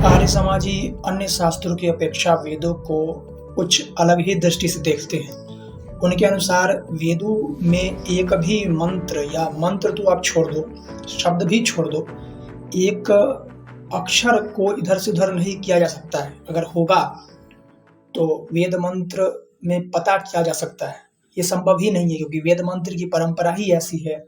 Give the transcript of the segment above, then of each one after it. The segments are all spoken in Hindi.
आर्य समाजी अन्य शास्त्रों की अपेक्षा वेदों को कुछ अलग ही दृष्टि से देखते हैं। उनके अनुसार वेदों में एक भी मंत्र या मंत्र तो आप छोड़ दो, शब्द भी छोड़ दो, एक अक्षर को इधर से उधर नहीं किया जा सकता है। अगर होगा तो वेद मंत्र में पता किया जा सकता है, ये संभव ही नहीं है, क्योंकि वेद मंत्र की परंपरा ही ऐसी है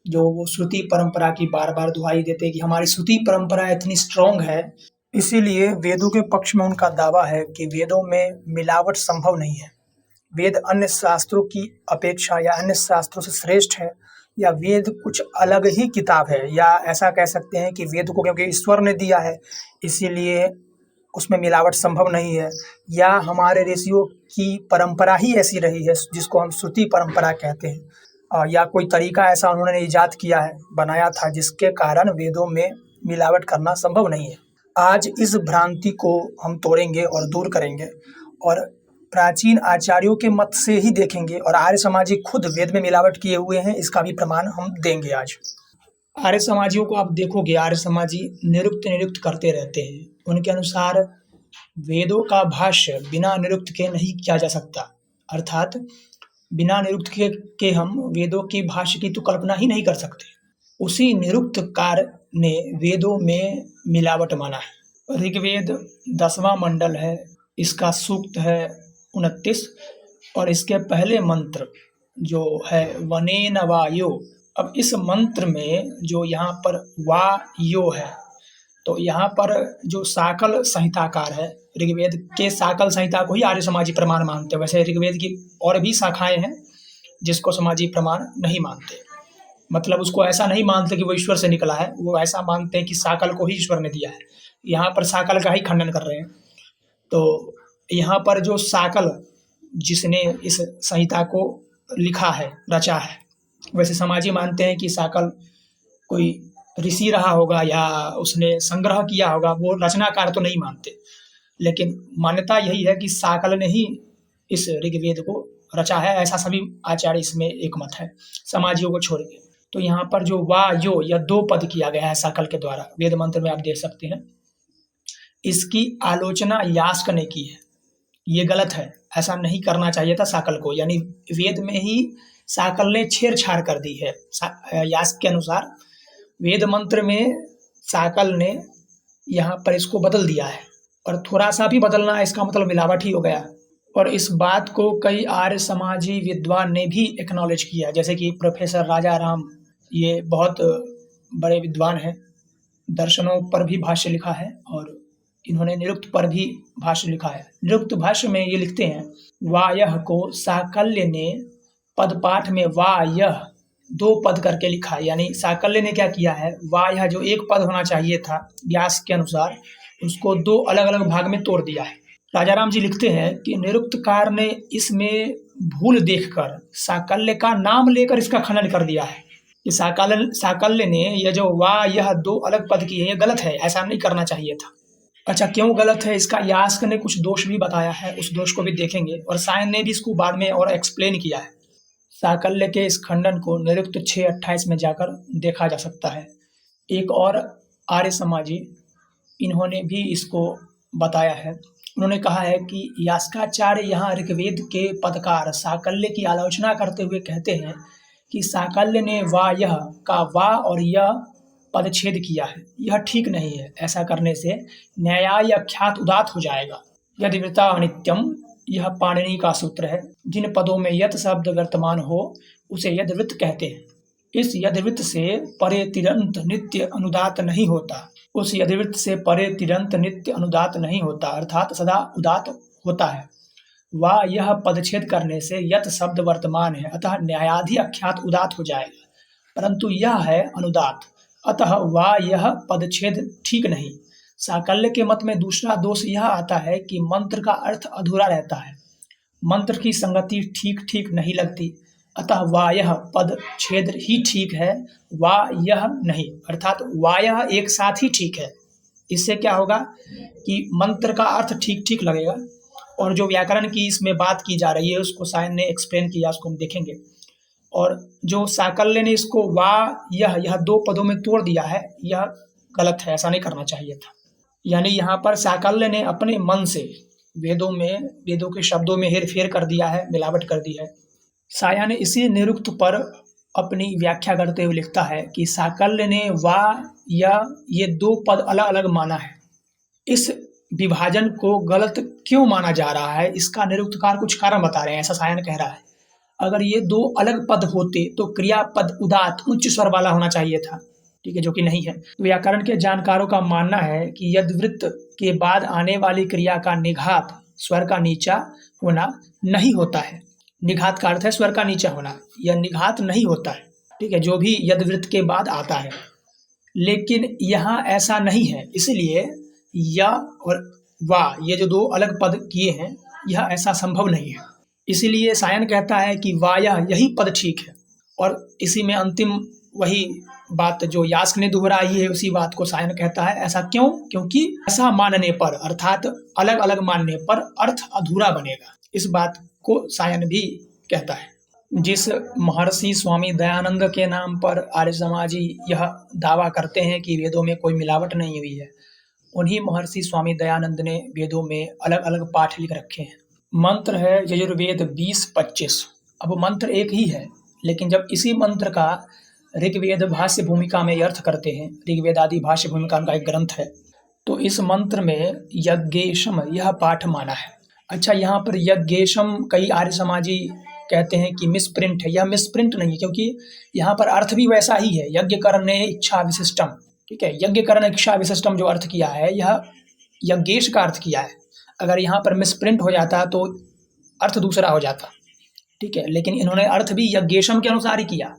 जो वो श्रुति परंपरा की बार बार दुहाई देते हैं कि हमारी श्रुति परंपरा इतनी स्ट्रांग है। इसीलिए वेदों के पक्ष में उनका दावा है कि वेदों में मिलावट संभव नहीं है। वेद अन्य शास्त्रों की अपेक्षा या अन्य शास्त्रों से श्रेष्ठ है, या वेद कुछ अलग ही किताब है, या ऐसा कह सकते हैं कि वेद को क्योंकि ईश्वर ने दिया है इसीलिए उसमें मिलावट संभव नहीं है, या हमारे ऋषियों की परंपरा ही ऐसी रही है जिसको हम श्रुति परंपरा कहते हैं, या कोई तरीका ऐसा उन्होंने इजाद किया है, बनाया था, जिसके कारण वेदों में मिलावट करना संभव नहीं है। आज इस भ्रांति को हम तोड़ेंगे और दूर करेंगे और प्राचीन आचार्यों के मत से ही देखेंगे, और आर्य समाजी खुद वेद में मिलावट किए हुए हैं, इसका भी प्रमाण हम देंगे आज। आर्य समाजियों को आप देखोगे, आर्य समाजी निरुक्त निरुक्त करते रहते हैं। उनके अनुसार वेदों का भाष्य बिना निरुक्त के नहीं किया जा सकता, अर्थात बिना निरुक्त के हम वेदों की भाष्य की तो कल्पना ही नहीं कर सकते। उसी निरुक्तकार ने वेदों में मिलावट माना है। ऋग्वेद 10वां मंडल है, इसका सूक्त है 29, और इसके पहले मंत्र जो है वनेन वायो। अब इस मंत्र में जो यहाँ पर वायो है, तो यहाँ पर जो साकल संहिताकार है, ऋग्वेद के साकल संहिता को ही आर्य समाजी प्रमाण मानते हैं। वैसे ऋग्वेद की और भी शाखाएं हैं जिसको समाजी प्रमाण नहीं मानते, मतलब उसको ऐसा नहीं मानते कि वो ईश्वर से निकला है, वो ऐसा मानते हैं कि साकल को ही ईश्वर ने दिया है। यहाँ पर साकल का ही खंडन कर रहे हैं। तो यहाँ पर जो साकल जिसने इस संहिता को लिखा है, रचा है, वैसे समाजी मानते हैं कि साकल कोई ऋषि रहा होगा या उसने संग्रह किया होगा, वो रचनाकार तो नहीं मानते, लेकिन मान्यता यही है कि साकल ने ही इस ऋग्वेद को रचा है, ऐसा सभी आचार्य इसमें एक मत है, समाजियों को छोड़ के। तो यहाँ पर जो वा यो या 2 पद किया गया है साकल के द्वारा, वेद मंत्र में आप देख सकते हैं, इसकी आलोचना यास्क ने की है। ये गलत है, ऐसा नहीं करना चाहिए था साकल को, यानी वेद में ही साकल ने छेड़छाड़ कर दी है। यास्क के अनुसार वेद मंत्र में साकल ने यहाँ पर इसको बदल दिया है, और थोड़ा सा भी बदलना है इसका मतलब मिलावट ही हो गया। और इस बात को कई आर्य समाजी विद्वान ने भी एक्नॉलेज किया, जैसे कि प्रोफेसर राजा राम, ये बहुत बड़े विद्वान हैं, दर्शनों पर भी भाष्य लिखा है और इन्होंने निरुक्त पर भी भाष्य लिखा है। निरुक्त भाष्य में ये लिखते हैं, वायह को साकल्य ने पदपाठ में वायह 2 पद करके लिखा है, यानी साकल्य ने क्या किया है, वायह जो 1 पद होना चाहिए था व्यास के अनुसार, उसको 2 अलग अलग भाग में तोड़ दिया है। राजाराम जी लिखते हैं कि निरुक्तकार ने इसमें भूल देखकर साकल्य का नाम लेकर इसका खंडन कर दिया है कि साकल्य ने यह जो यह 2 अलग पद की है, ये गलत है, ऐसा नहीं करना चाहिए था। अच्छा, क्यों गलत है, इसका यास्क ने कुछ दोष भी बताया है, उस दोष को भी देखेंगे, और सायन ने भी इसको बाद में और एक्सप्लेन किया है। साकल्य के इस खंडन को निरुक्त 6:28 में जाकर देखा जा सकता है। एक और आर्य समाजी, इन्होंने भी इसको बताया है। उन्होंने कहा है कि यास्काचार्य यहाँ ऋग्वेद के पदकार साकल्य की आलोचना करते हुए कहते हैं कि साकल्य ने यह का वा और यह पदच्छेद किया है, यह ठीक नहीं है। ऐसा करने से न्याय अख्यात उदात हो जाएगा। यद्वृता अनित्यम, यह पाणिनि का सूत्र है। जिन पदों में यत शब्द वर्तमान हो उसे यद्वृत्त कहते हैं। इस यद्वृत्त से परे तिरंत नित्य अनुदात नहीं होता, उस यद्वृत्त से परे तिरंत नित्य अनुदात नहीं होता, अर्थात सदा उदात होता है। यह पदच्छेद करने से यत शब्द वर्तमान है, अतः न्यायाधि अख्यात उदात हो जाएगा, परंतु यह है अनुदात, अतः यह पदच्छेद ठीक नहीं। साकल्य के मत में दूसरा दोष यह आता है कि मंत्र का अर्थ अधूरा रहता है, मंत्र की संगति ठीक ठीक नहीं लगती, अतः यह पद छेद ही ठीक है, यह नहीं, अर्थात यह एक साथ ही ठीक है। इससे क्या होगा कि मंत्र का अर्थ ठीक ठीक लगेगा, और जो व्याकरण की इसमें बात की जा रही है उसको सायन ने एक्सप्लेन किया, उसको हम देखेंगे। और जो साकल्य ने इसको यह 2 पदों में तोड़ दिया है, यह गलत है, ऐसा नहीं करना चाहिए था। यानी यहाँ पर साकल्य ने अपने मन से वेदों के शब्दों में हेरफेर कर दिया है, मिलावट कर दी है। सायन इसी निरुक्त पर अपनी व्याख्या करते हुए लिखता है कि साकल्य ने वा या ये दो पद अलग अलग माना है। इस विभाजन को गलत क्यों माना जा रहा है, इसका निरुक्तकार कुछ कारण बता रहे हैं। ऐसा सायन कह रहा है, अगर ये दो अलग पद होते तो क्रियापद उदात्त उच्च स्वर वाला होना चाहिए था, ठीक है, जो कि नहीं है। व्याकरण के जानकारों का मानना है कि यद्वृत्त के बाद आने वाली क्रिया का निघात स्वर का नीचा होना नहीं होता है। निघात का अर्थ है स्वर का नीचा होना, यह निघात नहीं होता है, ठीक है, जो भी यद्वृत्त के बाद आता है। लेकिन यहाँ ऐसा नहीं है, इसलिए या और वा ये जो दो अलग पद किए हैं, यह ऐसा संभव नहीं है। इसीलिए सायन कहता है कि वाया यही पद ठीक है। और इसी में अंतिम वही बात जो यास्क ने दोहराई है, उसी बात को सायन कहता है। ऐसा क्यों? क्योंकि ऐसा मानने पर अर्थात अलग अलग मानने पर अर्थ अधूरा बनेगा। इस बात को सायन भी कहता है। जिस महर्षि स्वामी दयानंद के नाम पर आर्य समाजी यह दावा करते हैं कि वेदों में कोई मिलावट नहीं हुई है, उन्हीं महर्षि स्वामी दयानंद ने वेदों में अलग अलग पाठ लिख रखे हैं। मंत्र है यजुर्वेद 20-25। अब मंत्र एक ही है, लेकिन जब इसी मंत्र का ऋग्वेद भाष्य भूमिका में अर्थ करते हैं, ऋग्वेद आदि भाष्य भूमिका का एक ग्रंथ है, तो इस मंत्र में यज्ञेशम यह पाठ माना है। अच्छा, यहाँ पर यज्ञेशम कई आर्य समाजी कहते हैं कि मिसप्रिंट है। यह मिसप्रिंट नहीं है, क्योंकि यहाँ पर अर्थ भी वैसा ही है, यज्ञ करने इच्छा विशिष्टम, ठीक है, यज्ञ करने इच्छा विशिष्टम जो अर्थ किया है, यह यज्ञेश का अर्थ किया है। अगर यहाँ पर मिसप्रिंट हो जाता तो अर्थ दूसरा हो जाता, ठीक है, लेकिन इन्होंने अर्थ भी यज्ञेशम के अनुसार ही किया,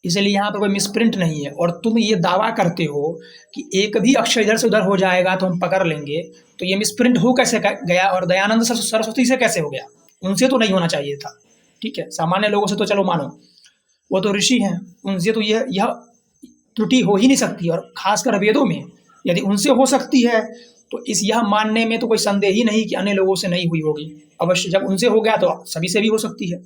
इसलिए यहाँ पर कोई मिसप्रिंट नहीं है। और तुम ये दावा करते हो कि एक भी अक्षर इधर से उधर हो जाएगा तो हम पकड़ लेंगे, तो ये मिसप्रिंट हो कैसे गया और दयानंद सरस्वती से कैसे हो गया? उनसे तो नहीं होना चाहिए था, ठीक है। सामान्य लोगों से तो चलो मानो, वो तो ऋषि हैं, उनसे तो यह त्रुटि हो ही नहीं सकती। और खासकर वेदों में यदि उनसे हो सकती है तो यह मानने में तो कोई संदेह ही नहीं कि अन्य लोगों से नहीं हुई होगी। अवश्य जब उनसे हो गया तो सभी से भी हो सकती है।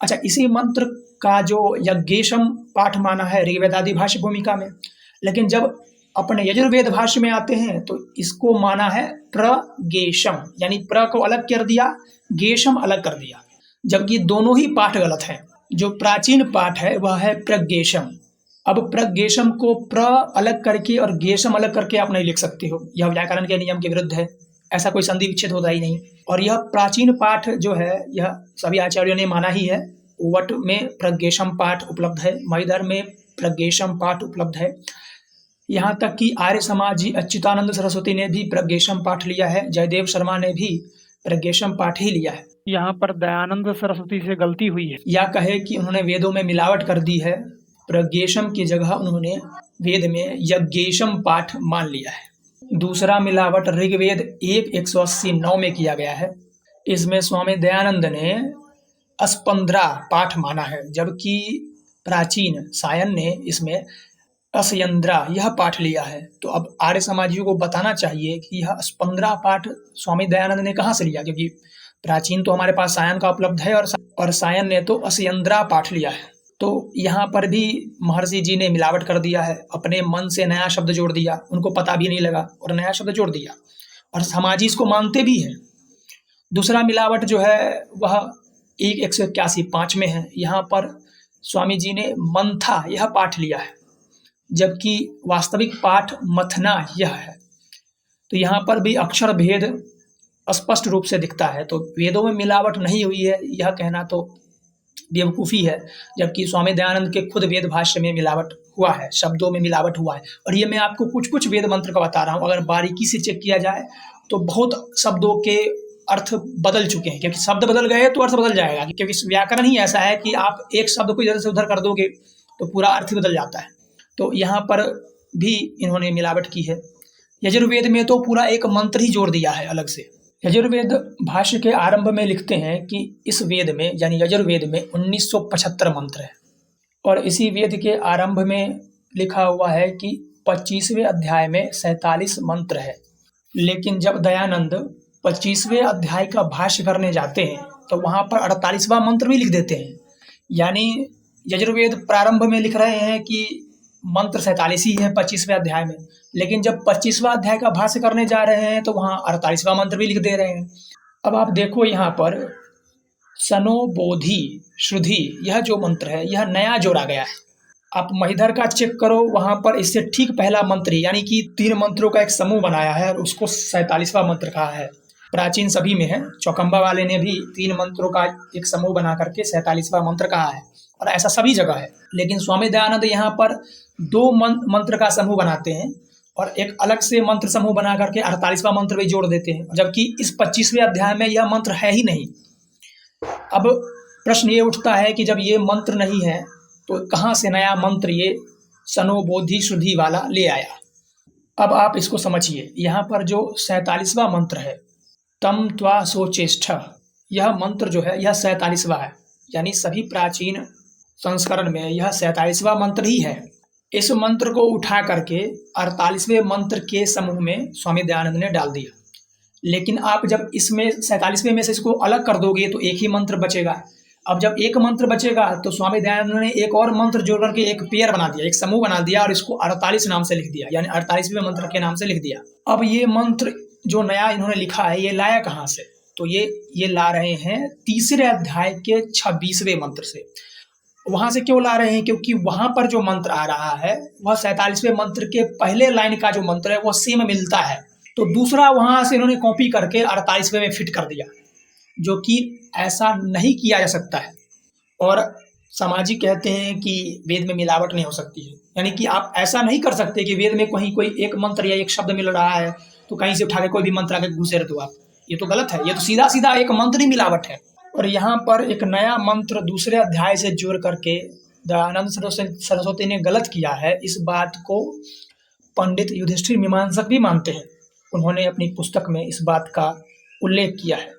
अच्छा, इसी मंत्र का जो यज्ञेशम पाठ माना है ऋग्वेद आदि भाष्य भूमिका में, लेकिन जब अपने यजुर्वेद भाष्य में आते हैं तो इसको माना है प्रगेशम, यानी प्र को अलग कर दिया, गेशम अलग कर दिया, जबकि दोनों ही पाठ गलत हैं। जो प्राचीन पाठ है वह है प्रगेशम। अब प्रगेशम को प्र अलग करके और गेशम अलग करके आप नहीं लिख सकते हो, यह व्याकरण के नियम के विरुद्ध है। ऐसा कोई संधि विच्छेद होता ही नहीं। और यह प्राचीन पाठ जो है यह सभी आचार्यों ने माना ही है। वट में प्रगेशम पाठ उपलब्ध है, महीधर में प्रगेशम पाठ उपलब्ध है। यहाँ तक कि आर्य समाजी अच्युतानंद सरस्वती ने भी प्रगेशम पाठ लिया है, जयदेव शर्मा ने भी प्रगेशम पाठ ही लिया है। यहाँ पर दयानंद सरस्वती से गलती हुई है, या कहे कि उन्होंने वेदों में मिलावट कर दी है। प्रगेशम की जगह उन्होंने वेद में यज्ञेशम पाठ मान लिया है। दूसरा मिलावट ऋग्वेद 1:180-9 में किया गया है। इसमें स्वामी दयानंद ने अस्पंद्रा पाठ माना है, जबकि प्राचीन सायन ने इसमें असयंद्रा यह पाठ लिया है। तो अब आर्य समाजियों को बताना चाहिए कि यह स्पंद्रा पाठ स्वामी दयानंद ने कहाँ से लिया, क्योंकि प्राचीन तो हमारे पास सायन का उपलब्ध है और सायन ने तो असयंद्रा पाठ लिया है। तो यहाँ पर भी महर्षि जी ने मिलावट कर दिया है, अपने मन से नया शब्द जोड़ दिया, उनको पता भी नहीं लगा और नया शब्द जोड़ दिया, और समाजी इसको मानते भी हैं। दूसरा मिलावट जो है वह 1:181-5 में है। यहाँ पर स्वामी जी ने मंथा यह पाठ लिया है, जबकि वास्तविक पाठ मथना यह है। तो यहाँ पर भी अक्षर भेद स्पष्ट रूप से दिखता है। तो वेदों में मिलावट नहीं हुई है यह कहना तो बेवकूफ़ी है, जबकि स्वामी दयानंद के खुद वेद भाष्य में मिलावट हुआ है, शब्दों में मिलावट हुआ है। और ये मैं आपको कुछ कुछ वेद मंत्र का बता रहा हूँ, अगर बारीकी से चेक किया जाए तो बहुत शब्दों के अर्थ बदल चुके हैं, क्योंकि शब्द बदल गए तो अर्थ बदल जाएगा, क्योंकि व्याकरण ही ऐसा है कि आप एक शब्द को इधर से उधर कर दोगे तो पूरा अर्थ बदल जाता है। तो यहाँ पर भी इन्होंने मिलावट की है। यजुर्वेद में तो पूरा एक मंत्र ही जोड़ दिया है अलग से। यजुर्वेद भाष्य के आरंभ में लिखते हैं कि इस वेद में यानी यजुर्वेद में 1975 मंत्र है, और इसी वेद के आरंभ में लिखा हुआ है कि 25वें अध्याय में 47 मंत्र है। लेकिन जब दयानंद 25वें अध्याय का भाष्य करने जाते हैं तो वहाँ पर 48वां मंत्र भी लिख देते हैं। यानी यजुर्वेद प्रारंभ में लिख रहे हैं कि मंत्र 47 ही है 25वें अध्याय में, लेकिन जब 25वां अध्याय का भाष्य करने जा रहे हैं तो वहाँ 48वां मंत्र भी लिख दे रहे हैं। अब आप देखो यहाँ पर सनो बोधि श्रुधि, यह जो मंत्र है यह नया जोड़ा गया है। आप महिधर का चेक करो, वहाँ पर इससे ठीक पहला मंत्र यानी कि 3 मंत्रों का एक समूह बनाया है और उसको 47वां मंत्र कहा है। प्राचीन सभी में है, चौकम्बा वाले ने भी 3 मंत्रों का एक समूह बना करके 47वां मंत्र कहा है और ऐसा सभी जगह है। लेकिन स्वामी दयानंद यहाँ पर 2 मंत्र का समूह बनाते हैं और एक अलग से मंत्र समूह बना करके 48वां मंत्र भी जोड़ देते हैं, जबकि इस 25वें अध्याय में यह मंत्र है ही नहीं। अब प्रश्न ये उठता है कि जब ये मंत्र नहीं है तो कहाँ से नया मंत्र ये सनो बोधि श्रुधि वाला ले आया। अब आप इसको समझिए, यहाँ पर जो 47वां मंत्र है तम त्वा सोचेष्ठ, यह मंत्र जो है यह 47वां है, यानी सभी प्राचीन संस्करण में यह 47वां मंत्र ही है। इस मंत्र को उठा करके 48वें मंत्र के समूह में स्वामी दयानंद ने डाल दिया। लेकिन आप जब इसमें 47वें में से इसको अलग कर दोगे तो एक ही मंत्र बचेगा। अब जब एक मंत्र बचेगा तो स्वामी दयानंद ने एक और मंत्र जोड़ करके एक पेयर बना दिया, एक समूह बना दिया और इसको 48 नाम से लिख दिया, यानी 48वें मंत्र के नाम से लिख दिया। अब ये मंत्र जो नया इन्होंने लिखा है ये लाया कहाँ से? तो ये ला रहे हैं 3रे अध्याय के 26वें मंत्र से। वहां से क्यों ला रहे हैं? क्योंकि वहां पर जो मंत्र आ रहा है वह 47वें मंत्र के पहले लाइन का जो मंत्र है वह सेम मिलता है, तो दूसरा वहां से इन्होंने कॉपी करके 48वें में फिट कर दिया, जो कि ऐसा नहीं किया जा सकता है। और समाजी कहते हैं कि वेद में मिलावट नहीं हो सकती है, यानी कि आप ऐसा नहीं कर सकते कि वेद में कहीं कोई एक मंत्र या एक शब्द मिल रहा है तो कहीं से उठा के कोई भी मंत्र आके घुसेड़ दो आप, ये तो गलत है। ये तो सीधा सीधा एक मंत्र ही मिलावट है। और यहाँ पर एक नया मंत्र 2रे अध्याय से जोड़ करके दयानंद सरस्वती ने गलत किया है। इस बात को पंडित युधिष्ठिर मीमांसक भी मानते हैं, उन्होंने अपनी पुस्तक में इस बात का उल्लेख किया है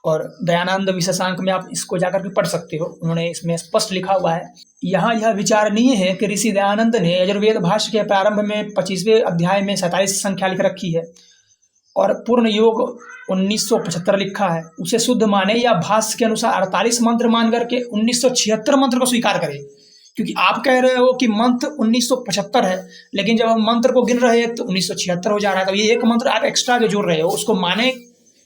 और दयानंद विशेषांक में आप इसको जाकर के पढ़ सकते हो, उन्होंने इसमें स्पष्ट लिखा हुआ है। यहाँ यह विचारणीय है कि ऋषि दयानंद ने यजुर्वेद भाष्य के प्रारंभ में 25वें अध्याय में 47 संख्या लिख रखी है और पूर्ण योग 1975 लिखा है, उसे शुद्ध माने या भाष्य के अनुसार 48 मंत्र मान करके 1976 मंत्र को स्वीकार करें। क्योंकि आप कह रहे हो कि मंत्र 1975 है, लेकिन जब हम मंत्र को गिन रहे हैं तो 1976 हो जा रहा है, तो ये एक मंत्र आप एक्स्ट्रा जो जोड़ रहे हो उसको माने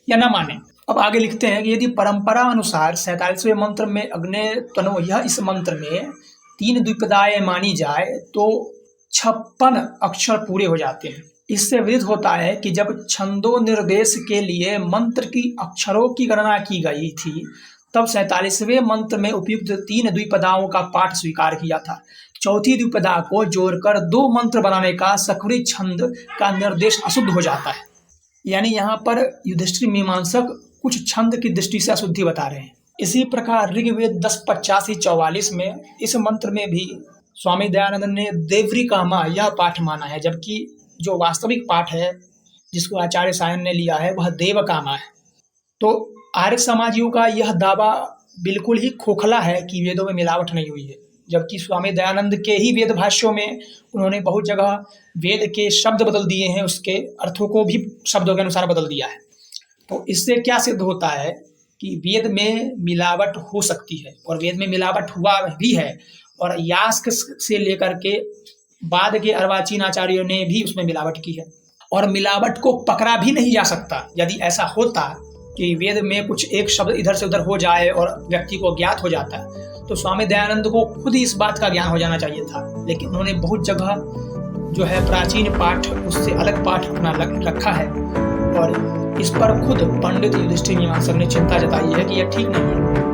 या ना माने। अब आगे लिखते हैं कि यदि परंपरा अनुसार 47वें मंत्र में अग्ने तनो यह इस मंत्र में 3 द्विपदाएं मानी जाए तो 56 अक्षर पूरे हो जाते हैं। इससे विदित होता है कि जब छंदो निर्देश के लिए मंत्र की अक्षरों की गणना की गई थी तब 47वें मंत्र में उपयुक्त 3 द्विपदाओं का पाठ स्वीकार किया था। चौथी द्विपदा को जोड़कर 2 मंत्र बनाने का सक्रिय छंद का निर्देश अशुद्ध हो जाता है। यानी यहाँ पर युधिष्ठिर मीमांसक कुछ छंद की दृष्टि से अशुद्धि बता रहे हैं। इसी प्रकार ऋग्वेद 10:85-44 में इस मंत्र में भी स्वामी दयानंद ने देवरी कामा यह पाठ माना है, जबकि जो वास्तविक पाठ है जिसको आचार्य सायन ने लिया है वह देव कामा है। तो आर्य समाजियों का यह दावा बिल्कुल ही खोखला है कि वेदों में मिलावट नहीं हुई है, जबकि स्वामी दयानंद के ही वेद भाष्यों में उन्होंने बहुत जगह वेद के शब्द बदल दिए हैं, उसके अर्थों को भी शब्दों के अनुसार बदल दिया है। तो इससे क्या सिद्ध होता है कि वेद में मिलावट हो सकती है और वेद में मिलावट हुआ भी है, और यास्क से लेकर के बाद के अर्वाचीन आचार्यों ने भी उसमें मिलावट की है और मिलावट को पकड़ा भी नहीं जा सकता। यदि ऐसा होता कि वेद में कुछ एक शब्द इधर से उधर हो जाए और व्यक्ति को ज्ञात हो जाता है तो स्वामी दयानंद को खुद ही इस बात का ज्ञान हो जाना चाहिए था, लेकिन उन्होंने बहुत जगह जो है प्राचीन पाठ उससे अलग पाठ अपना रखा है और इस पर खुद पंडित युधिष्ठिर मीमांसक ने चिंता जताई है कि यह ठीक नहीं है।